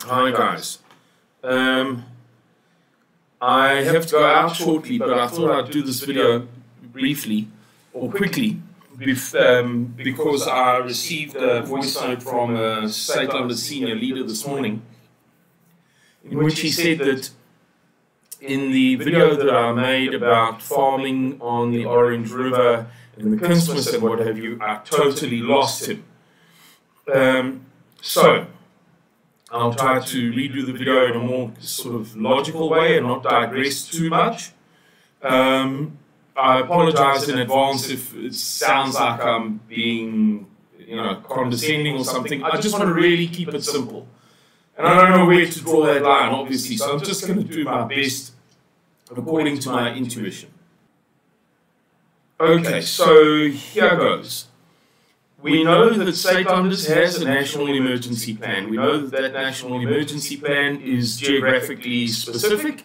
Hi guys. I have to go out shortly, but I thought I'd do this video briefly or quickly because I received a voice note from a State London senior leader this morning in which he said that in the video that I made about farming on the Orange River and the Christmas and what have you, I totally lost him. So I'll try to redo the video in a more sort of logical way and not digress too much. I apologize in advance if it sounds like I'm being, condescending or something. I just want to really keep it simple. And I don't know where to draw that line, obviously, so I'm just going to do my best according to my intuition. Okay, so here goes. We know that State London has a national emergency plan. We know that that national emergency plan is geographically specific.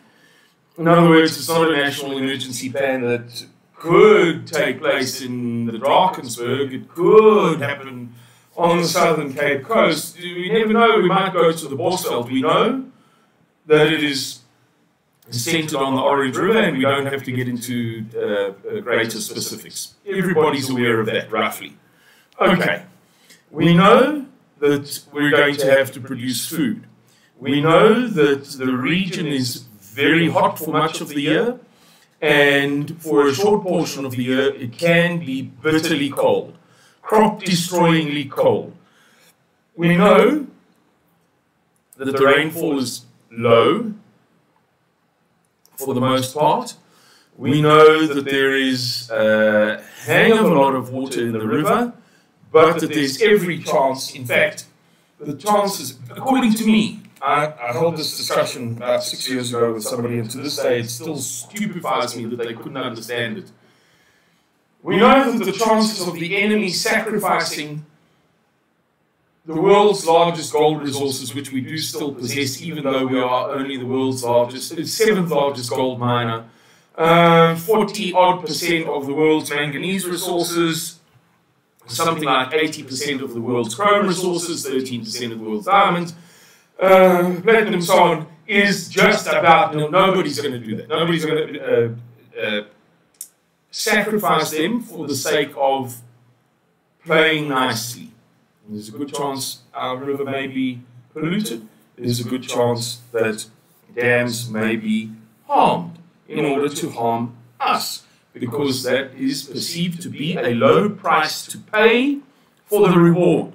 In other words, it's not a national emergency plan that could take place in the Drakensberg. It could happen on the Southern Cape Coast. We never know. We might go to the Bosveld. We know that it is centered on the Orange River, and we don't have to get into greater specifics. Everybody's aware of that, roughly. Okay, we know that we're going to have to produce food. We know that the region is very hot for much of the year, and for a short portion of the year it can be bitterly cold, crop-destroyingly cold. We know that the rainfall is low for the most part. We know that there is a hang of a lot of water in the river, but that there's every chance, in fact, the chances, according to me, I held this discussion about 6 years ago with somebody, and to this day it still stupefies me that they couldn't understand it. We know that the chances of the enemy sacrificing the world's largest gold resources, which we do still possess, even though we are only the world's largest, 7th largest gold miner, 40-odd% of the world's manganese resources, something like 80% of the world's chrome resources, 13% of the world's diamonds, platinum, so on, is just about, nobody's going to do that. Nobody's going to sacrifice them for the sake of playing nicely. There's a good chance our river may be polluted. There's a good chance that dams may be harmed in order to harm us, because that is perceived to be a low price to pay for the reward.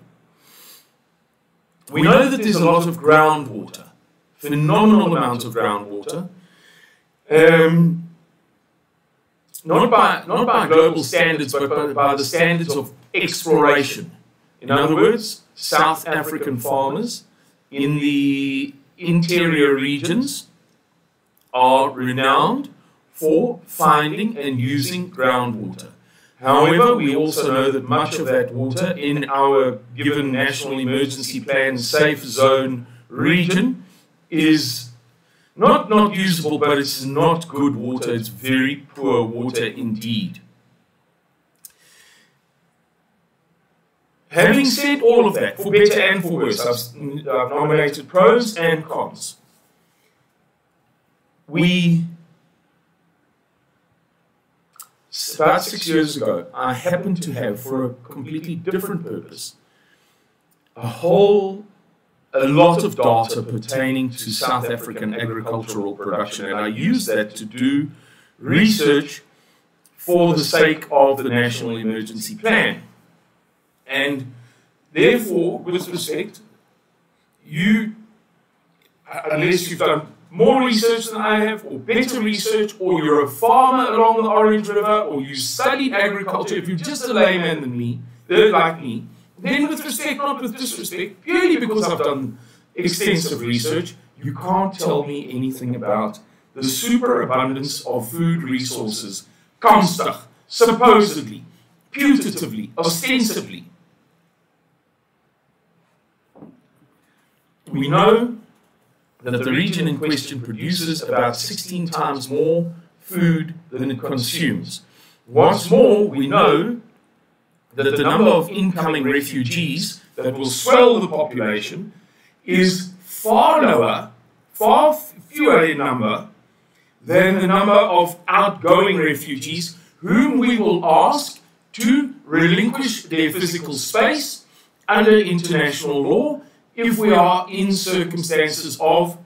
We know that there's a lot of groundwater, phenomenal amount of groundwater, not by global standards, but by the standards of exploration. In other words, South African farmers in the interior regions are renowned for finding and using groundwater. However, we also know that much of that water in our given national emergency plan safe zone region is not usable, but it's not good water. It's very poor water indeed. Having said all of that, for better and for worse, I've nominated pros and cons. About 6 years ago, I happened to have, for a completely different purpose, a lot of data pertaining to South African agricultural production, and I used that to do research for the sake of the National Emergency Plan. And therefore, with respect, unless you've done more research than I have, or better research, or you're a farmer along the Orange River, or you studied agriculture, if you're just a layman than me, like me, then with respect, not with disrespect, purely because I've done extensive research, you can't tell me anything about the superabundance of food resources, Kamstag, supposedly, putatively, ostensibly. We know that the region in question produces about 16 times more food than it consumes. What's more, we know that the number of incoming refugees that will swell the population is far lower, far fewer in number than the number of outgoing refugees whom we will ask to relinquish their physical space under international law if we are in circumstances of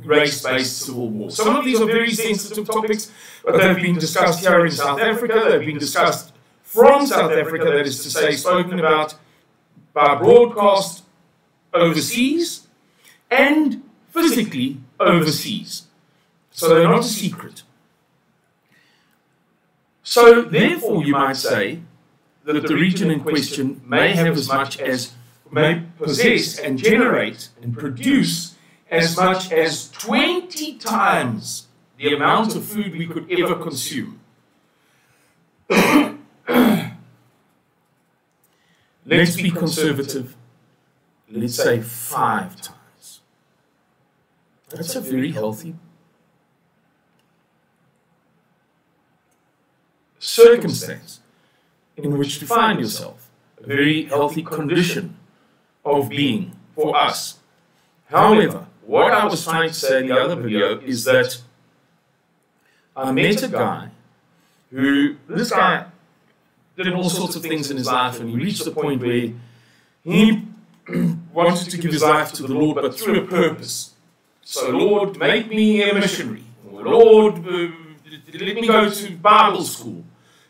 race-based civil war. Some of these are very sensitive topics, but they've been discussed here in South Africa, they've been discussed from South Africa, that is to say, spoken about by broadcast overseas and physically overseas. So they're not a secret. So therefore you might say that the region in question may have as much as, may possess and generate and produce as much as 20 times the amount of food we could ever consume. Let's be conservative. Let's say 5 times. That's a very healthy circumstance in which to find yourself. A very healthy condition of being for us. However, what I was trying to say in the other video is that I met a guy who, this guy did all sorts of things in his life, and he reached the point where he wanted to give his life to the Lord, but through a purpose. So, Lord, make me a missionary. Or, Lord, let me go to Bible school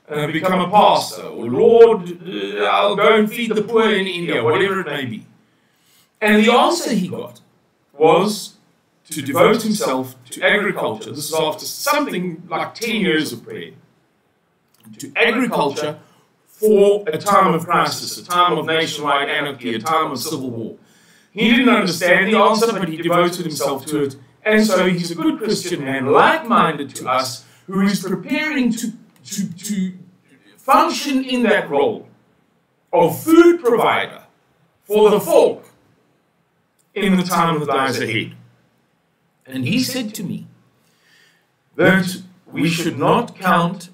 and become a pastor. Or, Lord, I'll go and feed the poor in India, whatever it may be. And the answer he got was to devote himself to agriculture. This is after something like 10 years of prayer. To agriculture for a time of crisis, a time of nationwide anarchy, a time of civil war. He didn't understand the answer, but he devoted himself to it. And so he's a good Christian man, like-minded to us, who is preparing to function in that role of food provider for the folk in the time that lies ahead. And he said to me that we should not count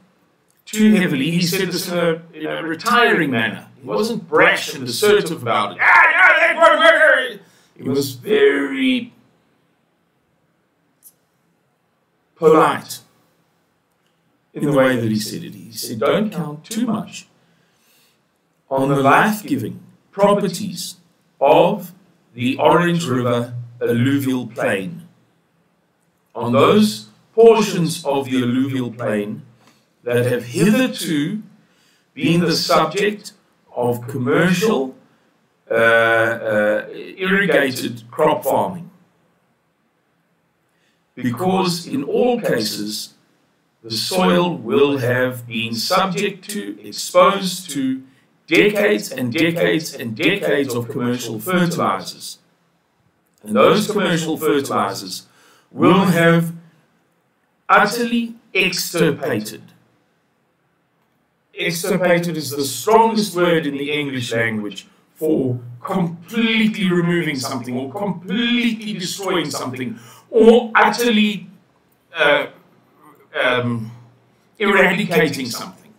too heavily. He said this in a retiring manner. He wasn't brash and assertive about it. He was very polite in the way that he said it. He said, don't count too much on the life-giving properties of the Orange River alluvial plain. On those portions of the alluvial plain that have hitherto been the subject of commercial irrigated crop farming. Because in all cases, the soil will have been subject to, exposed to, decades and decades and decades of commercial fertilizers. And those commercial fertilizers will have utterly extirpated. Extirpated is the strongest word in the English language for completely removing something, or completely destroying something, or utterly eradicating something.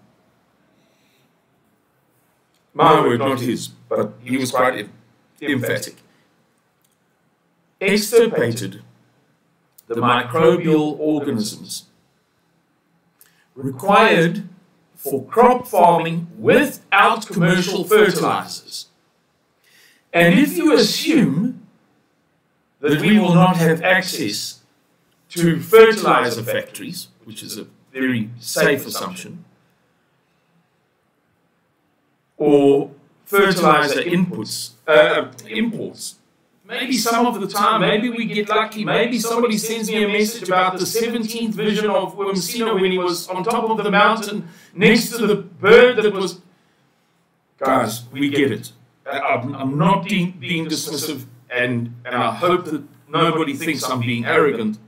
My word, not his, but he was quite emphatic. Extirpated the microbial organisms required for crop farming without commercial fertilizers. And if you assume that we will not have access to fertilizer factories, which is a very safe assumption, or fertilizer imports, maybe some of the time, maybe we get lucky, maybe somebody sends me a message about the 17th vision of Msino when he was on top of the mountain next to the bird that was... Guys, we get it. I'm not being dismissive, and I hope that nobody thinks I'm being arrogant.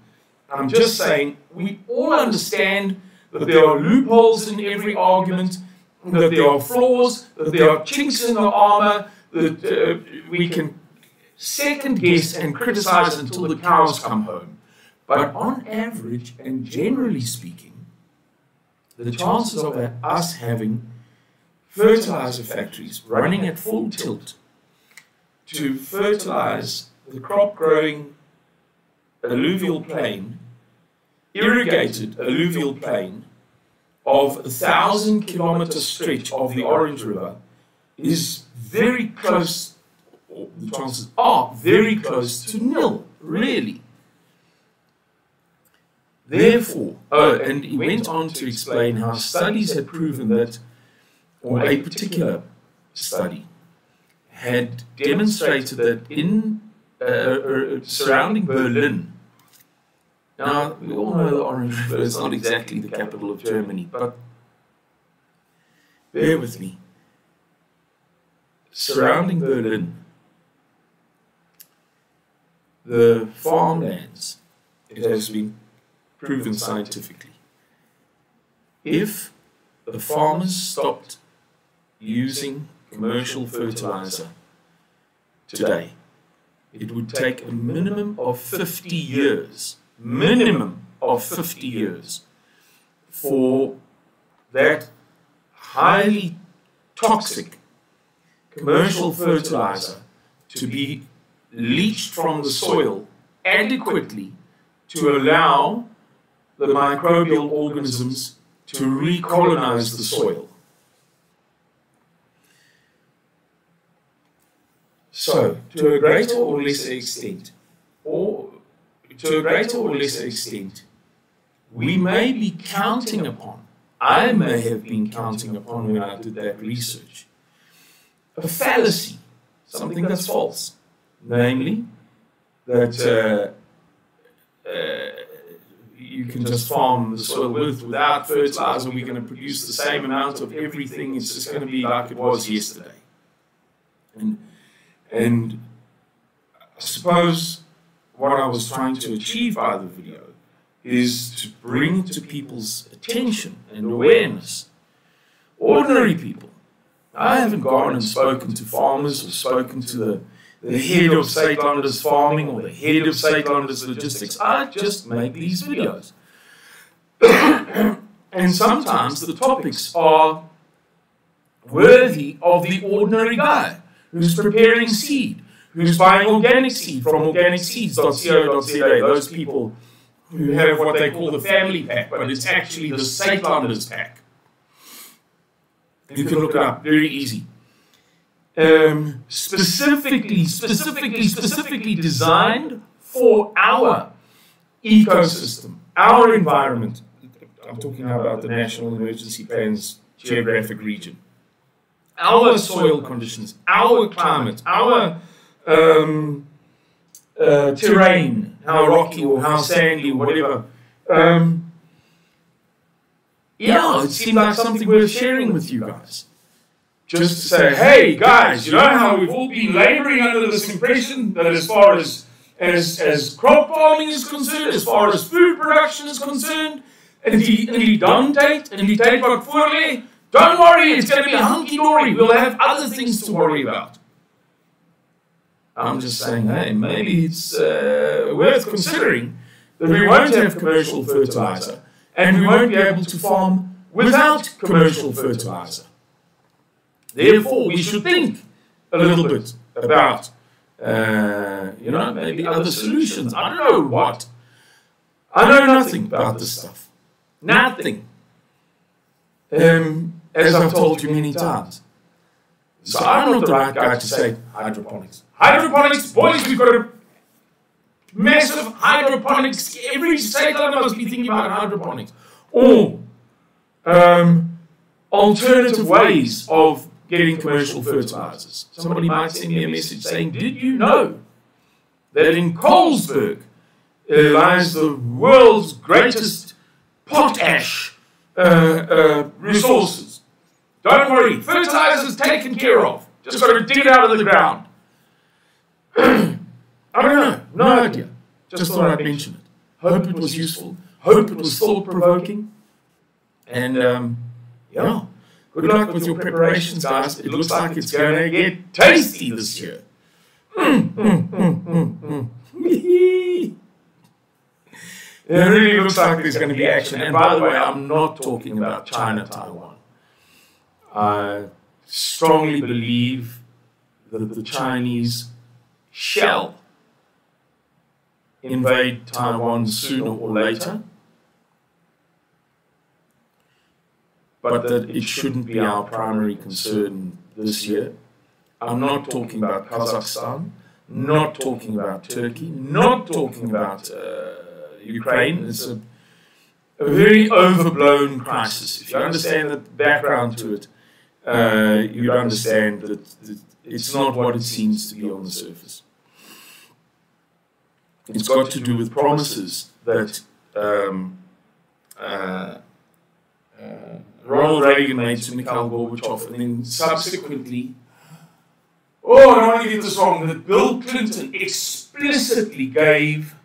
I'm just saying, we all understand that there are loopholes in every argument, that there are flaws, that there are chinks in the armor, that we can second guess and criticize until the cows come home. But on average, and generally speaking, the chances of us having fertilizer factories running at full tilt to fertilize the crop-growing alluvial plain, irrigated alluvial plain of 1,000-kilometer stretch of the Orange River is very close, or the chances are very close to nil, really. Therefore, and he went on to explain how studies had proven that, or a particular study had demonstrated that in surrounding Berlin, now we all know the Orange River is not exactly the capital of Germany, but bear with me. Surrounding Berlin, the farmlands, it has been proven scientifically, if the farmers stopped using commercial fertilizer today, it would take a minimum of 50 years, for that highly toxic commercial fertilizer to be leached from the soil adequately to allow the microbial organisms to recolonize the soil. So, to a greater or lesser extent, we may be counting upon, I may have been counting upon when I did that research, a fallacy, something that's false, namely that you can just farm the soil without fertilizer, we're going to produce the same amount of everything, it's just going to be like it was yesterday. And I suppose what I was trying to achieve by the video is to bring to people's attention and awareness, ordinary people. I haven't gone and spoken to farmers or spoken to the head of Saitlander's farming or the head of Saitlander's logistics. I just make these videos. And sometimes the topics are worthy of the ordinary guy who's preparing seed, who's buying organic seed from organicseeds.co.za, those people who have what they call the family pack, but it's actually the Saitlander's pack. You can look it up, very easy. Specifically designed for our ecosystem, our environment. I'm talking now about the National Emergency Plan's geographic region. Our soil conditions, our climate, our terrain, how rocky or how sandy or whatever. Yeah, it seemed like something worth sharing with you guys. Just to say, hey guys, you know how we've all been laboring under this impression that as far as crop farming is concerned, as far as food production is concerned, and die tyd wat voor lê, don't worry, it's going to be a hunky-dory. We'll have other things to worry about. I'm just saying, hey, maybe it's worth considering that we won't have commercial fertilizer and we won't be able to farm without commercial fertilizer. Therefore, we should think a little bit about, maybe other solutions. I don't know what. I know nothing about this stuff. Nothing. As I've told you many times. So I'm not the right guy to say hydroponics. Hydroponics, boys, we've got a massive hydroponics. Every Saitlander must be thinking about hydroponics. Or alternative ways of getting commercial fertilizers. Somebody might send me a message saying, did you know that in Colesberg lies the world's greatest potash resources? Don't worry, fertilizer's taken care of. Just got to dig it out of the ground. I don't know, no idea. Just thought I'd mention it. Hope it was useful. Hope it was thought-provoking. And, yeah. Good luck with your preparations, guys. It looks like it's going to get tasty this year. It really looks like there's going to be action. And by the way, I'm not talking about China, Taiwan. I strongly believe that the Chinese shall invade Taiwan sooner or later, but that it shouldn't be our primary concern this year. I'm not talking about Kazakhstan, not talking about Turkey, not talking about Ukraine. It's a very overblown crisis. If you understand the background to it, you'd understand that it's not what it seems to be on the surface. It's got to do with promises that Ronald Reagan made to Mikhail Gorbachev, and then subsequently, I don't want to get this wrong, that Bill Clinton explicitly gave,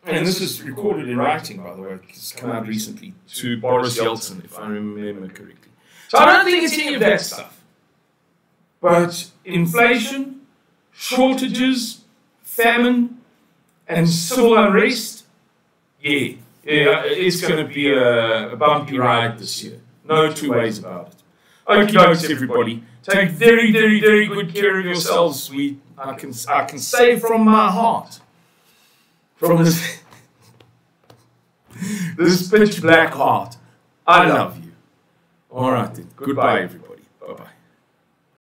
and this is recorded in writing, by the way, it's come out recently, to Boris Yeltsin, if I remember correctly. So I don't think it's any of that stuff. But inflation, shortages, famine, and civil unrest, yeah, it's going to be a bumpy ride this year. No two ways about it. Okie dokes, everybody. Take very, very, very good care of yourselves. I can say from my heart, from this pitch black heart, I love you. All right then. Goodbye, everybody.